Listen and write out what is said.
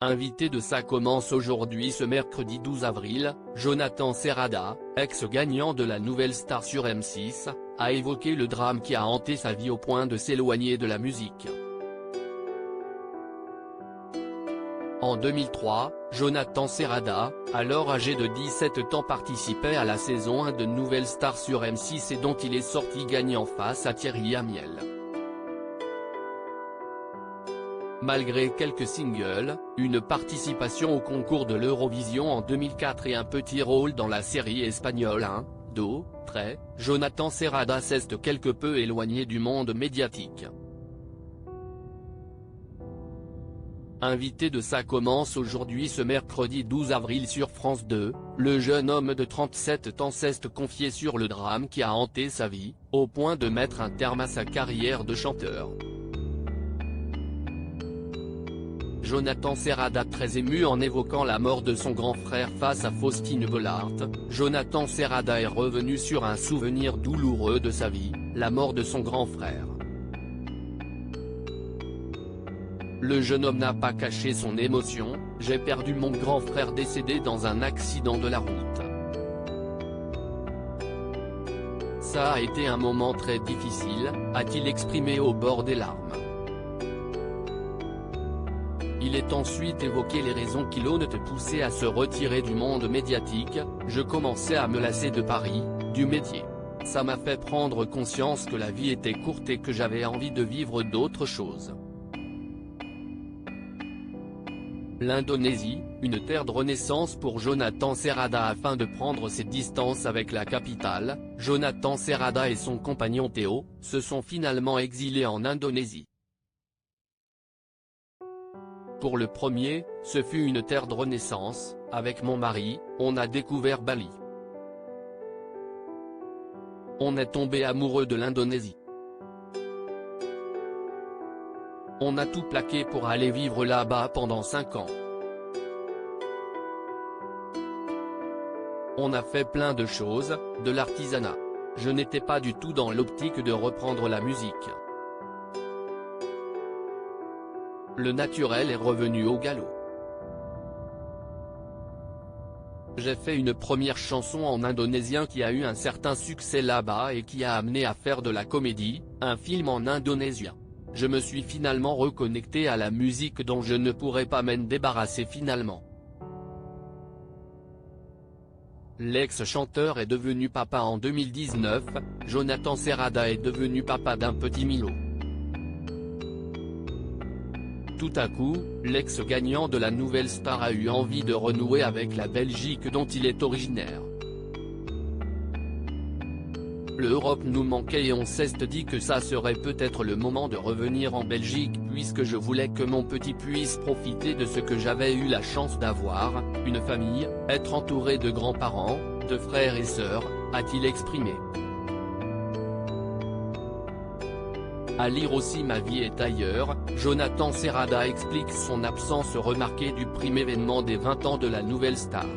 Invité de Ça commence aujourd'hui. Ce mercredi 12 avril, Jonathan Serrada, ex-gagnant de la Nouvelle Star sur M6, a évoqué le drame qui a hanté sa vie au point de s'éloigner de la musique. En 2003, Jonathan Serrada, alors âgé de 17 ans, participait à la saison 1 de Nouvelle Star sur M6 et dont il est sorti gagnant face à Thierry Amiel. Malgré quelques singles, une participation au concours de l'Eurovision en 2004 et un petit rôle dans la série espagnole 1, 2, 3, Jonathan Serrada s'est quelque peu éloigné du monde médiatique. Invité de Ça commence aujourd'hui. Ce mercredi 12 avril sur France 2, le jeune homme de 37 ans s'est confié sur le drame qui a hanté sa vie, au point de mettre un terme à sa carrière de chanteur. Jonathan Serrada, très ému en évoquant la mort de son grand frère face à Faustine Bollaert, Jonathan Serrada est revenu sur un souvenir douloureux de sa vie, la mort de son grand frère. Le jeune homme n'a pas caché son émotion: « J'ai perdu mon grand frère décédé dans un accident de la route. Ça a été un moment très difficile », a-t-il exprimé au bord des larmes. Il est ensuite évoqué les raisons qui l'ont poussé à se retirer du monde médiatique. « Je commençais à me lasser de Paris, du métier. Ça m'a fait prendre conscience que la vie était courte et que j'avais envie de vivre d'autres choses. » L'Indonésie, une terre de renaissance pour Jonathan Serrada. Afin de prendre ses distances avec la capitale, Jonathan Serrada et son compagnon Théo se sont finalement exilés en Indonésie. Pour le premier, ce fut une terre de renaissance. Avec mon mari, on a découvert Bali. On est tombé amoureux de l'Indonésie. On a tout plaqué pour aller vivre là-bas pendant 5 ans. On a fait plein de choses, de l'artisanat. Je n'étais pas du tout dans l'optique de reprendre la musique. Le naturel est revenu au galop. J'ai fait une première chanson en indonésien qui a eu un certain succès là-bas et qui a amené à faire de la comédie, un film en indonésien. Je me suis finalement reconnecté à la musique dont je ne pourrais pas m'en débarrasser finalement. L'ex-chanteur est devenu papa en 2019, Jonathan Serrada est devenu papa d'un petit Milo. Tout à coup, l'ex-gagnant de la Nouvelle Star a eu envie de renouer avec la Belgique dont il est originaire. L'Europe nous manquait et on s'est dit que ça serait peut-être le moment de revenir en Belgique puisque je voulais que mon petit puisse profiter de ce que j'avais eu la chance d'avoir, une famille, être entouré de grands-parents, de frères et sœurs, a-t-il exprimé. À lire aussi Ma vie est ailleurs, Jonathan Serrada explique son absence remarquée du prime événement des 20 ans de la Nouvelle Star.